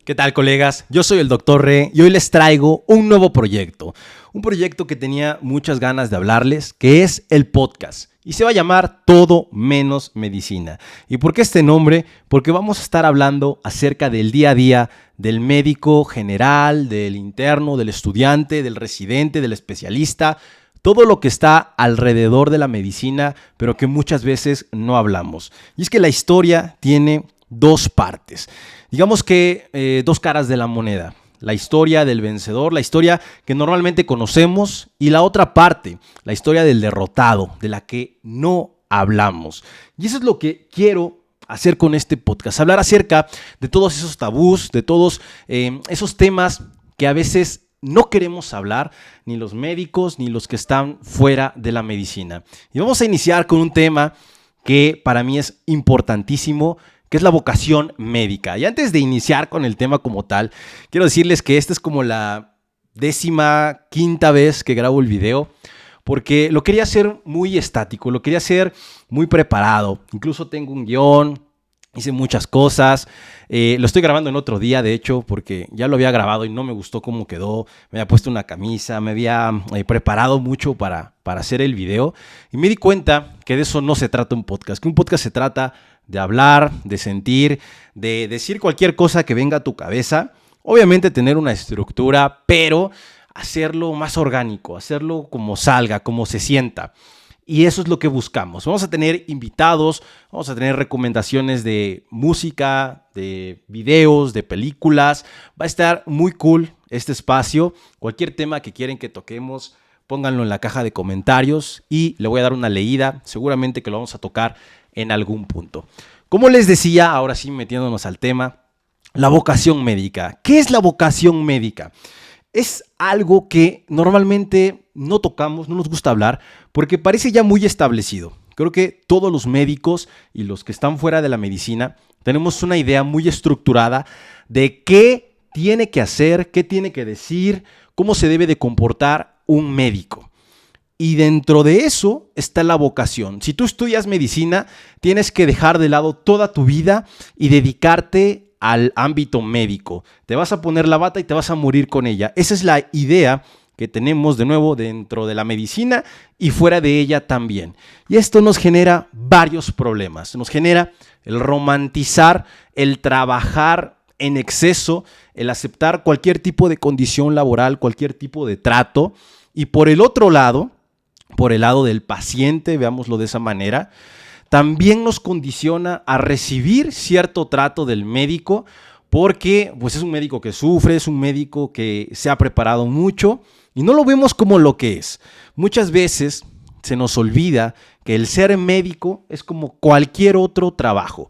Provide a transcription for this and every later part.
¿Qué tal, colegas? Yo soy el Dr. Re y hoy les traigo un nuevo proyecto. Un proyecto que tenía muchas ganas de hablarles, que es el podcast. Y se va a llamar Todo Menos Medicina. ¿Y por qué este nombre? Porque vamos a estar hablando acerca del día a día del médico general, del interno, del estudiante, del residente, del especialista. Todo lo que está alrededor de la medicina, pero que muchas veces no hablamos. Y es que la historia tiene dos partes. Digamos que dos caras de la moneda. La historia del vencedor, la historia que normalmente conocemos, y la otra parte, la historia del derrotado, de la que no hablamos. Y eso es lo que quiero hacer con este podcast, hablar acerca de todos esos tabús, de todos esos temas que a veces no queremos hablar, ni los médicos, ni los que están fuera de la medicina. Y vamos a iniciar con un tema que para mí es importantísimo, que es la vocación médica. Y antes de iniciar con el tema como tal, quiero decirles que esta es como la 15ª vez que grabo el video, porque lo quería hacer muy estático, lo quería hacer muy preparado. Incluso tengo un guión, hice muchas cosas. Lo estoy grabando en otro día, de hecho, porque ya lo había grabado y no me gustó cómo quedó. Me había puesto una camisa, me había preparado mucho para hacer el video. Y me di cuenta que de eso no se trata un podcast, que un podcast se trata de hablar, de sentir, de decir cualquier cosa que venga a tu cabeza. Obviamente tener una estructura, pero hacerlo más orgánico, hacerlo como salga, como se sienta. Y eso es lo que buscamos. Vamos a tener invitados, vamos a tener recomendaciones de música, de videos, de películas. Va a estar muy cool este espacio. Cualquier tema que quieren que toquemos, pónganlo en la caja de comentarios y le voy a dar una leída. Seguramente que lo vamos a tocar en algún punto. Como les decía, ahora sí metiéndonos al tema, la vocación médica. ¿Qué es la vocación médica? Es algo que normalmente no tocamos, no nos gusta hablar, porque parece ya muy establecido. Creo que todos los médicos y los que están fuera de la medicina tenemos una idea muy estructurada de qué tiene que hacer, qué tiene que decir, cómo se debe de comportar un médico. Y dentro de eso está la vocación. Si tú estudias medicina, tienes que dejar de lado toda tu vida y dedicarte al ámbito médico. Te vas a poner la bata y te vas a morir con ella. Esa es la idea que tenemos de nuevo dentro de la medicina y fuera de ella también. Y esto nos genera varios problemas. Nos genera el romantizar, el trabajar en exceso, el aceptar cualquier tipo de condición laboral, cualquier tipo de trato. Y por el otro lado, por el lado del paciente, veámoslo de esa manera, también nos condiciona a recibir cierto trato del médico porque pues, es un médico que sufre, es un médico que se ha preparado mucho y no lo vemos como lo que es. Muchas veces se nos olvida que el ser médico es como cualquier otro trabajo.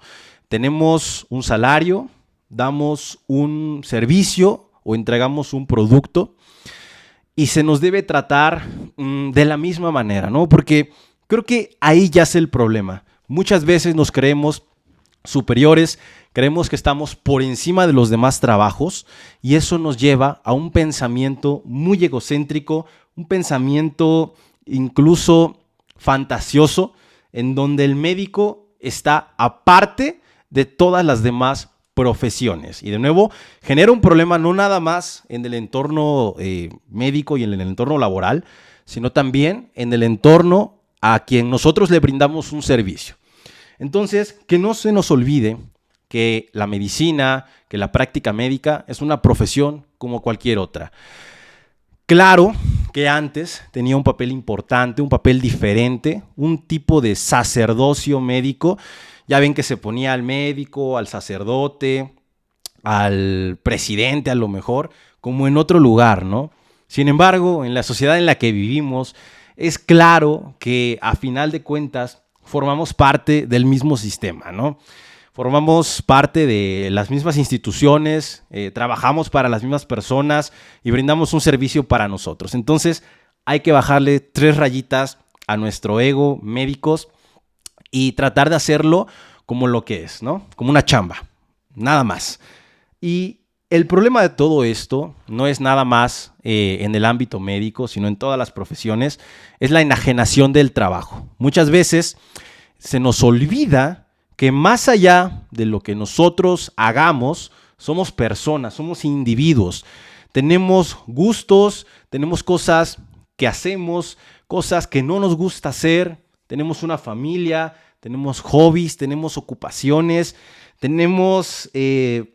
Tenemos un salario, damos un servicio o entregamos un producto y se nos debe tratar de la misma manera, ¿no? Porque creo que ahí ya es el problema. Muchas veces nos creemos superiores, creemos que estamos por encima de los demás trabajos y eso nos lleva a un pensamiento muy egocéntrico, un pensamiento incluso fantasioso, en donde el médico está aparte de todas las demás profesiones. Y de nuevo, genera un problema no nada más en el entorno médico y en el entorno laboral, sino también en el entorno a quien nosotros le brindamos un servicio. Entonces, que no se nos olvide que la medicina, que la práctica médica es una profesión como cualquier otra. Claro que antes tenía un papel importante, un papel diferente, un tipo de sacerdocio médico. Ya ven que se ponía al médico, al sacerdote, al presidente a lo mejor, como en otro lugar, ¿no? Sin embargo, en la sociedad en la que vivimos, es claro que a final de cuentas formamos parte del mismo sistema, ¿no? Formamos parte de las mismas instituciones, trabajamos para las mismas personas y brindamos un servicio para nosotros. Entonces, hay que bajarle 3 rayitas a nuestro ego médicos y tratar de hacerlo como lo que es, ¿no? Como una chamba, nada más. Y el problema de todo esto no es nada más en el ámbito médico, sino en todas las profesiones, es la enajenación del trabajo. Muchas veces se nos olvida que más allá de lo que nosotros hagamos, somos personas, somos individuos. Tenemos gustos, tenemos cosas que hacemos, cosas que no nos gusta hacer, tenemos una familia, tenemos hobbies, tenemos ocupaciones, tenemos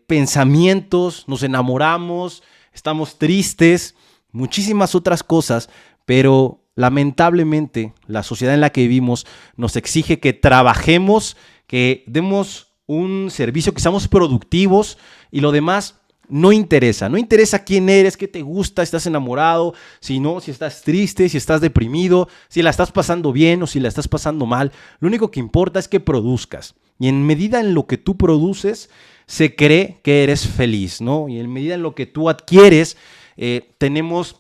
pensamientos, nos enamoramos, estamos tristes, muchísimas otras cosas, pero lamentablemente la sociedad en la que vivimos nos exige que trabajemos, que demos un servicio, que seamos productivos y lo demás no interesa. No interesa quién eres, qué te gusta, si estás enamorado, si no, si estás triste, si estás deprimido, si la estás pasando bien o si la estás pasando mal. Lo único que importa es que produzcas. Y en medida en lo que tú produces, se cree que eres feliz, ¿no? Y en medida en lo que tú adquieres, tenemos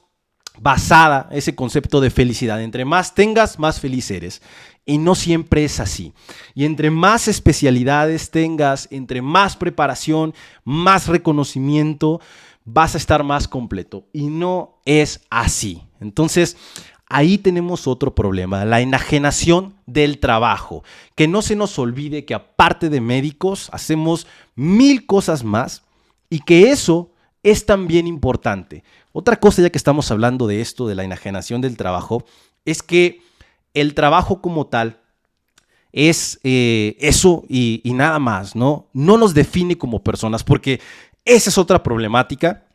basada ese concepto de felicidad. Entre más tengas, más feliz eres. Y no siempre es así. Y entre más especialidades tengas, entre más preparación, más reconocimiento, vas a estar más completo. Y no es así. Entonces, ahí tenemos otro problema, la enajenación del trabajo. Que no se nos olvide que aparte de médicos, hacemos 1000 cosas más y que eso es también importante. Otra cosa, ya que estamos hablando de esto, de la enajenación del trabajo, es que el trabajo como tal es eso y nada más, ¿no? No nos define como personas, porque esa es otra problemática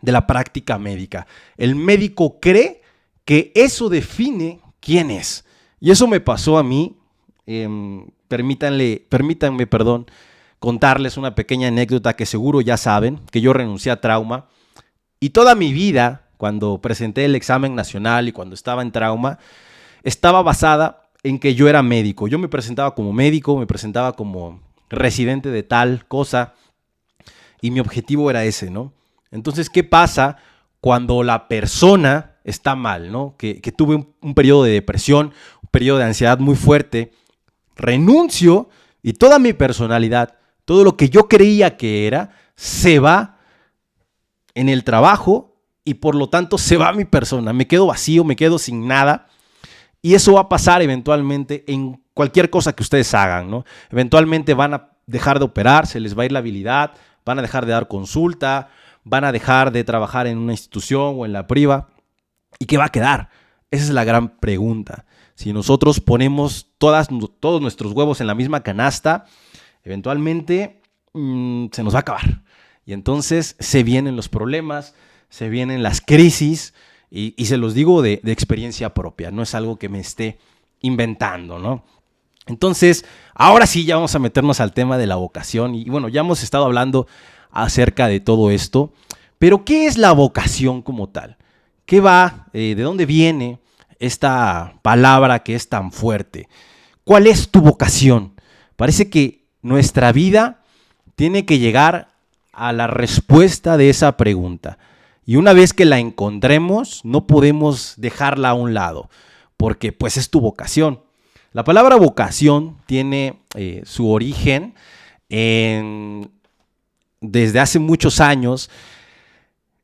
de la práctica médica. El médico cree que eso define quién es. Y eso me pasó a mí. Permítanme, contarles una pequeña anécdota que seguro ya saben, que yo renuncié a trauma. Y toda mi vida, cuando presenté el examen nacional y cuando estaba en trauma, estaba basada en que yo era médico. Yo me presentaba como médico, me presentaba como residente de tal cosa y mi objetivo era ese, ¿no? Entonces, ¿qué pasa cuando la persona está mal, ¿no? Que tuve un periodo de depresión, un periodo de ansiedad muy fuerte, renuncio y toda mi personalidad, todo lo que yo creía que era, se va en el trabajo y por lo tanto se va mi persona. Me quedo vacío, me quedo sin nada. Y eso va a pasar eventualmente en cualquier cosa que ustedes hagan, ¿no? Eventualmente van a dejar de operar, se les va a ir la habilidad, van a dejar de dar consulta, van a dejar de trabajar en una institución o en la priva. ¿Y qué va a quedar? Esa es la gran pregunta. Si nosotros ponemos todos nuestros huevos en la misma canasta, eventualmente se nos va a acabar. Y entonces se vienen los problemas, se vienen las crisis. Y se los digo de experiencia propia, no es algo que me esté inventando, ¿no? Entonces, ahora sí ya vamos a meternos al tema de la vocación. Y bueno, ya hemos estado hablando acerca de todo esto. Pero, ¿qué es la vocación como tal? ¿Qué va? ¿De dónde viene esta palabra que es tan fuerte? ¿Cuál es tu vocación? Parece que nuestra vida tiene que llegar a la respuesta de esa pregunta. Y una vez que la encontremos, no podemos dejarla a un lado, porque pues es tu vocación. La palabra vocación tiene su origen desde hace muchos años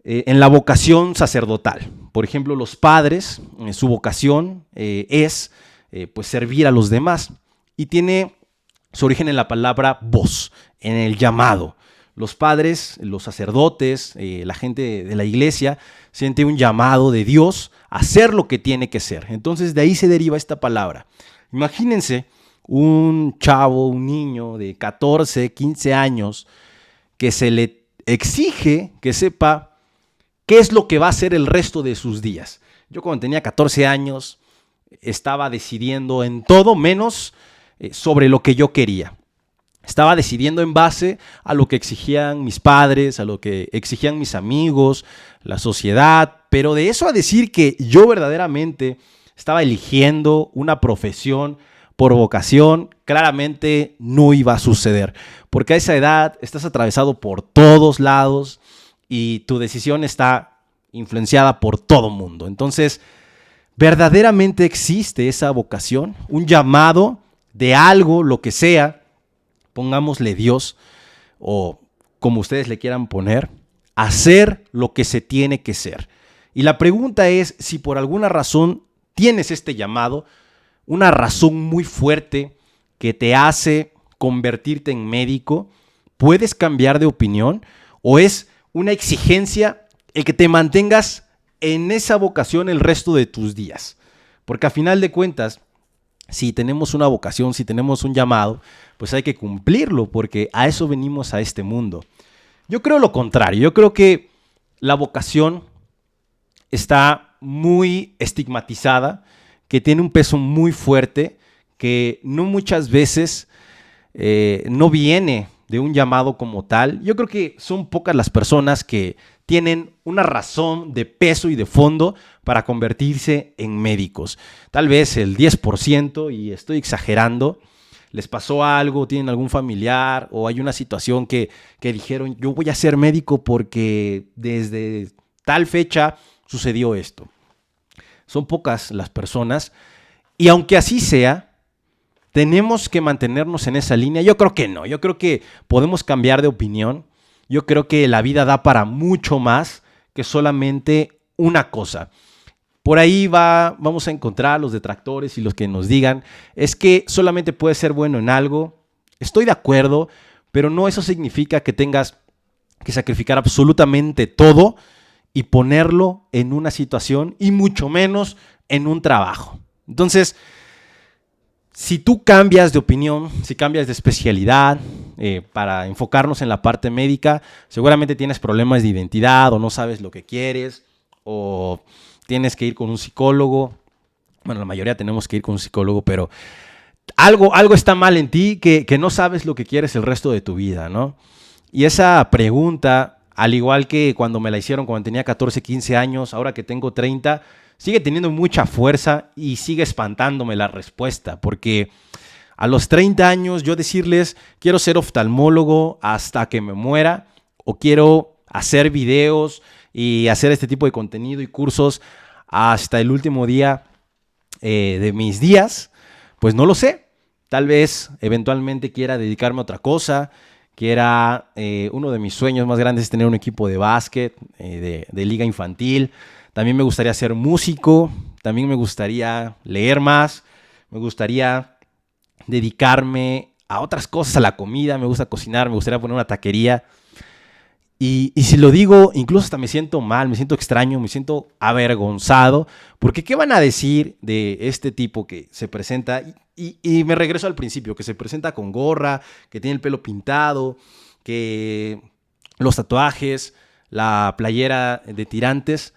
en la vocación sacerdotal. Por ejemplo, los padres, su vocación es pues servir a los demás y tiene su origen en la palabra voz, en el llamado. Los padres, los sacerdotes, la gente de la iglesia siente un llamado de Dios a hacer lo que tiene que ser. Entonces de ahí se deriva esta palabra. Imagínense un chavo, un niño de 14, 15 años que se le exige que sepa qué es lo que va a hacer el resto de sus días. Yo cuando tenía 14 años estaba decidiendo en todo menos sobre lo que yo quería. Estaba decidiendo en base a lo que exigían mis padres, a lo que exigían mis amigos, la sociedad, pero de eso a decir que yo verdaderamente estaba eligiendo una profesión por vocación, claramente no iba a suceder, porque a esa edad estás atravesado por todos lados y tu decisión está influenciada por todo mundo. Entonces, ¿verdaderamente existe esa vocación? Un llamado de algo, lo que sea, pongámosle Dios o como ustedes le quieran poner, hacer lo que se tiene que ser. Y la pregunta es si por alguna razón tienes este llamado, una razón muy fuerte que te hace convertirte en médico, ¿puedes cambiar de opinión o es una exigencia el que te mantengas en esa vocación el resto de tus días? Porque a final de cuentas, si tenemos una vocación, si tenemos un llamado, pues hay que cumplirlo, porque a eso venimos a este mundo. Yo creo lo contrario. Yo creo que la vocación está muy estigmatizada, que tiene un peso muy fuerte, que no muchas veces no viene de un llamado como tal. Yo creo que son pocas las personas que tienen una razón de peso y de fondo para convertirse en médicos. Tal vez el 10%, y estoy exagerando, les pasó algo, tienen algún familiar o hay una situación que dijeron, yo voy a ser médico porque desde tal fecha sucedió esto. Son pocas las personas y aunque así sea, ¿tenemos que mantenernos en esa línea? Yo creo que no. Yo creo que podemos cambiar de opinión. Yo creo que la vida da para mucho más que solamente una cosa. Por ahí vamos a encontrar los detractores y los que nos digan, es que solamente puedes ser bueno en algo. Estoy de acuerdo, pero no eso significa que tengas que sacrificar absolutamente todo y ponerlo en una situación y mucho menos en un trabajo. Entonces, si tú cambias de opinión, si cambias de especialidad para enfocarnos en la parte médica, seguramente tienes problemas de identidad o no sabes lo que quieres o tienes que ir con un psicólogo. Bueno, la mayoría tenemos que ir con un psicólogo, pero algo está mal en ti que no sabes lo que quieres el resto de tu vida, ¿no? Y esa pregunta, al igual que cuando me la hicieron cuando tenía 14, 15 años, ahora que tengo 30, sigue teniendo mucha fuerza y sigue espantándome la respuesta, porque a los 30 años yo decirles quiero ser oftalmólogo hasta que me muera o quiero hacer videos y hacer este tipo de contenido y cursos hasta el último día de mis días, pues no lo sé. Tal vez eventualmente quiera dedicarme a otra cosa, uno de mis sueños más grandes es tener un equipo de básquet, de liga infantil. También me gustaría ser músico, también me gustaría leer más, me gustaría dedicarme a otras cosas, a la comida, me gusta cocinar, me gustaría poner una taquería. Y si lo digo, incluso hasta me siento mal, me siento extraño, me siento avergonzado, porque ¿qué van a decir de este tipo que se presenta? Y me regreso al principio, que se presenta con gorra, que tiene el pelo pintado, que los tatuajes, la playera de tirantes.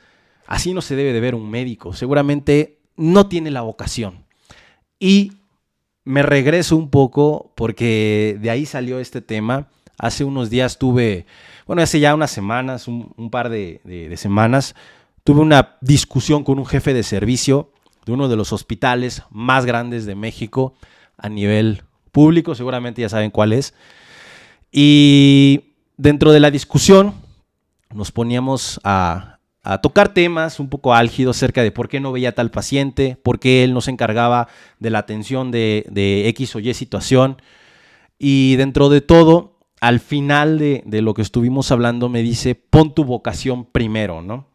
Así no se debe de ver un médico. Seguramente no tiene la vocación. Y me regreso un poco porque de ahí salió este tema. Hace unos días hace ya unas semanas, un par de semanas, tuve una discusión con un jefe de servicio de uno de los hospitales más grandes de México a nivel público. Seguramente ya saben cuál es. Y dentro de la discusión nos poníamos a tocar temas un poco álgidos acerca de por qué no veía tal paciente, por qué él no se encargaba de la atención de X o Y situación. Y dentro de todo, al final de lo que estuvimos hablando, me dice, pon tu vocación primero, ¿no?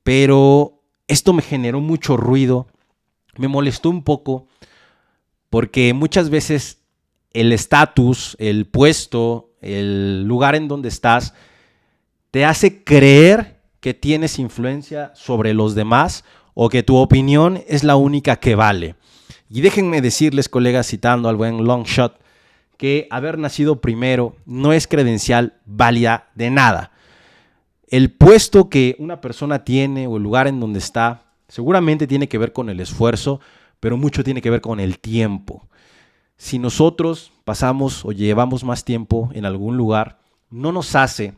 Pero esto me generó mucho ruido, me molestó un poco, porque muchas veces el estatus, el puesto, el lugar en donde estás, te hace creer que tienes influencia sobre los demás o que tu opinión es la única que vale. Y déjenme decirles, colegas, citando al buen Longshot, que haber nacido primero no es credencial válida de nada. El puesto que una persona tiene o el lugar en donde está seguramente tiene que ver con el esfuerzo, pero mucho tiene que ver con el tiempo. Si nosotros pasamos o llevamos más tiempo en algún lugar, no nos hace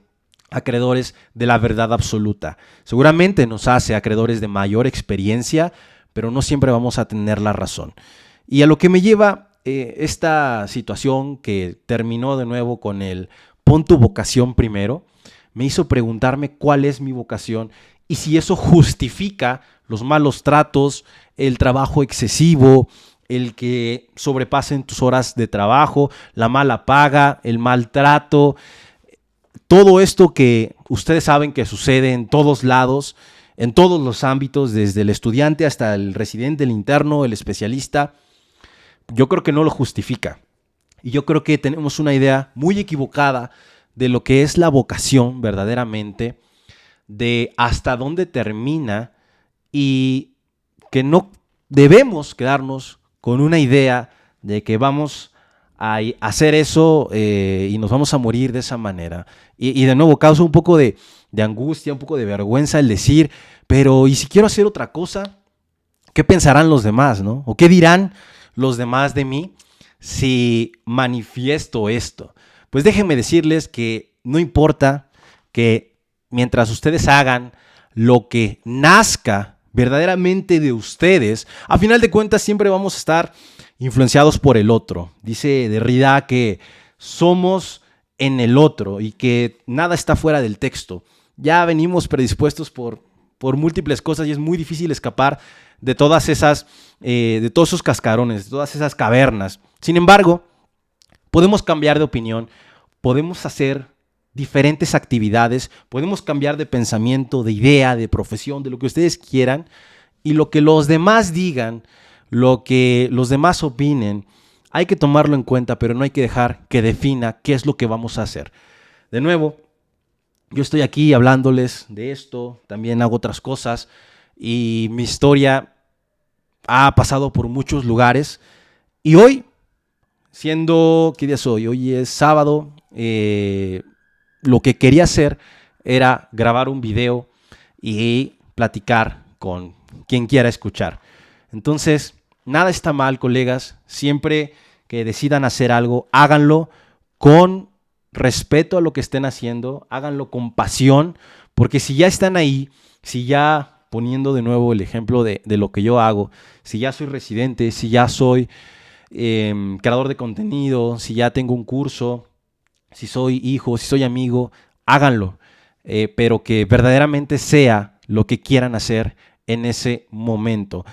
acreedores de la verdad absoluta. Seguramente nos hace acreedores de mayor experiencia, pero no siempre vamos a tener la razón. Y a lo que me lleva esta situación que terminó de nuevo con el pon tu vocación primero, me hizo preguntarme cuál es mi vocación y si eso justifica los malos tratos, el trabajo excesivo, el que sobrepasen tus horas de trabajo, la mala paga, el maltrato, todo esto que ustedes saben que sucede en todos lados, en todos los ámbitos, desde el estudiante hasta el residente, el interno, el especialista. Yo creo que no lo justifica. Y yo creo que tenemos una idea muy equivocada de lo que es la vocación verdaderamente, de hasta dónde termina y que no debemos quedarnos con una idea de que vamos a hacer eso y nos vamos a morir de esa manera. Y de nuevo causa un poco de angustia, un poco de vergüenza el decir, pero ¿y si quiero hacer otra cosa? ¿Qué pensarán los demás, no? ¿O qué dirán los demás de mí si manifiesto esto? Pues déjenme decirles que no importa, que mientras ustedes hagan lo que nazca verdaderamente de ustedes, a final de cuentas siempre vamos a estar influenciados por el otro. Dice Derrida que somos en el otro y que nada está fuera del texto. Ya venimos predispuestos por múltiples cosas y es muy difícil escapar de todas esas, de todos esos cascarones, de todas esas cavernas. Sin embargo, podemos cambiar de opinión, podemos hacer diferentes actividades, podemos cambiar de pensamiento, de idea, de profesión, de lo que ustedes quieran, y lo que los demás digan, lo que los demás opinen, hay que tomarlo en cuenta, pero no hay que dejar que defina qué es lo que vamos a hacer. De nuevo, yo estoy aquí hablándoles de esto, también hago otras cosas, y mi historia ha pasado por muchos lugares, y hoy, ¿qué día es hoy? Hoy es sábado, lo que quería hacer era grabar un video y platicar con quien quiera escuchar. Entonces, nada está mal, colegas. Siempre que decidan hacer algo, háganlo con respeto a lo que estén haciendo, háganlo con pasión, porque si ya están ahí, si ya, poniendo de nuevo el ejemplo de lo que yo hago, si ya soy residente, si ya soy creador de contenido, si ya tengo un curso, si soy hijo, si soy amigo, háganlo, pero que verdaderamente sea lo que quieran hacer en ese momento.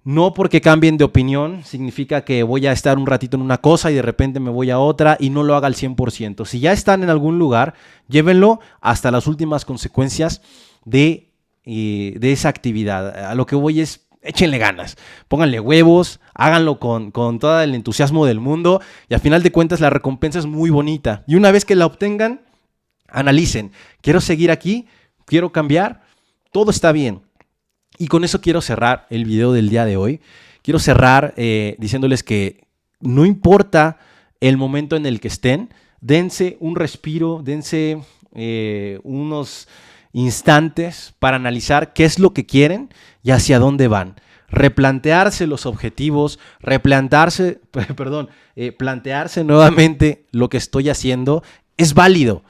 No porque cambien de opinión significa que voy a estar un ratito en una cosa y de repente me voy a otra y no lo haga al 100%. Si ya están en algún lugar, llévenlo hasta las últimas consecuencias de esa actividad. A lo que voy es, échenle ganas, pónganle huevos, háganlo con todo el entusiasmo del mundo y al final de cuentas la recompensa es muy bonita. Y una vez que la obtengan, analicen, ¿quiero seguir aquí? ¿Quiero cambiar? Todo está bien. Y con eso quiero cerrar el video del día de hoy. Quiero cerrar diciéndoles que no importa el momento en el que estén, dense un respiro, dense unos instantes para analizar qué es lo que quieren y hacia dónde van. Replantearse los objetivos, plantearse nuevamente lo que estoy haciendo. Es válido.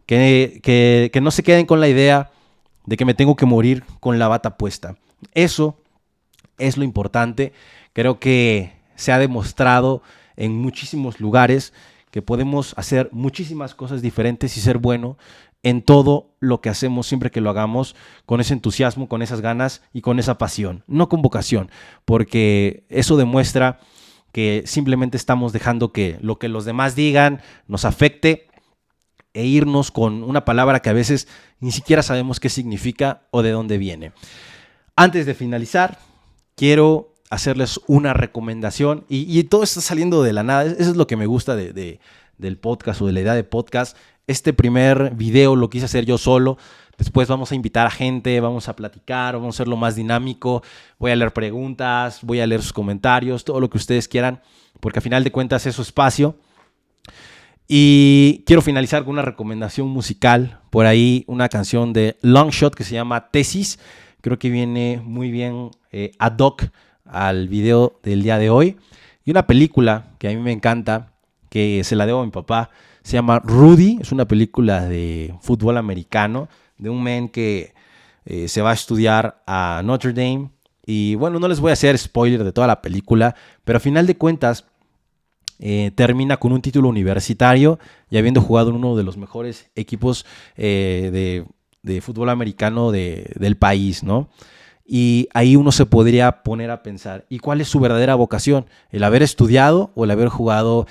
Que no se queden con la idea de que me tengo que morir con la bata puesta. Eso es lo importante. Creo que se ha demostrado en muchísimos lugares que podemos hacer muchísimas cosas diferentes y ser bueno en todo lo que hacemos siempre que lo hagamos con ese entusiasmo, con esas ganas y con esa pasión, no con vocación, porque eso demuestra que simplemente estamos dejando que lo que los demás digan nos afecte e irnos con una palabra que a veces ni siquiera sabemos qué significa o de dónde viene. Antes de finalizar, quiero hacerles una recomendación y todo está saliendo de la nada. Eso es lo que me gusta del podcast o de la idea de podcast. Este primer video lo quise hacer yo solo. Después vamos a invitar a gente, vamos a platicar, vamos a hacerlo más dinámico. Voy a leer preguntas, voy a leer sus comentarios, todo lo que ustedes quieran, porque a final de cuentas es su espacio. Y quiero finalizar con una recomendación musical. Por ahí una canción de Longshot que se llama Tesis. Creo que viene muy bien ad hoc al video del día de hoy. Y una película que a mí me encanta, que se la debo a mi papá, se llama Rudy. Es una película de fútbol americano, de un men que se va a estudiar a Notre Dame. Y bueno, no les voy a hacer spoiler de toda la película, pero a final de cuentas termina con un título universitario y habiendo jugado en uno de los mejores equipos de fútbol americano del país, ¿no? Y ahí uno se podría poner a pensar, ¿y cuál es su verdadera vocación? ¿El haber estudiado o el haber jugado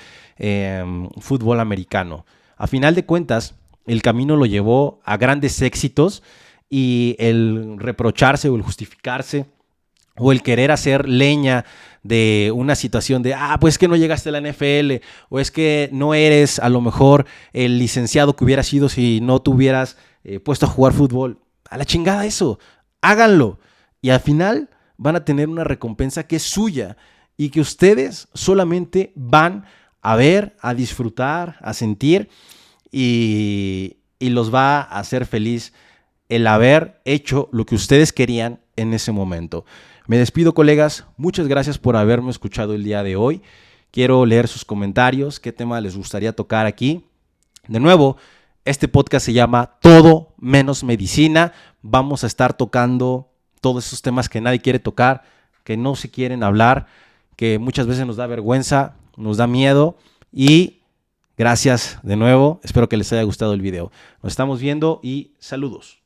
fútbol americano? A final de cuentas, el camino lo llevó a grandes éxitos y el reprocharse o el justificarse o el querer hacer leña de una situación de, pues es que no llegaste a la NFL, o es que no eres a lo mejor el licenciado que hubieras sido si no te hubieras puesto a jugar fútbol. A la chingada eso, háganlo. Y al final van a tener una recompensa que es suya y que ustedes solamente van a ver, a disfrutar, a sentir y los va a hacer feliz el haber hecho lo que ustedes querían en ese momento. Me despido, colegas. Muchas gracias por haberme escuchado el día de hoy. Quiero leer sus comentarios, qué tema les gustaría tocar aquí. De nuevo, este podcast se llama Todo Menos Medicina. Vamos a estar tocando todos esos temas que nadie quiere tocar, que no se quieren hablar, que muchas veces nos da vergüenza, nos da miedo. Y gracias de nuevo. Espero que les haya gustado el video. Nos estamos viendo y saludos.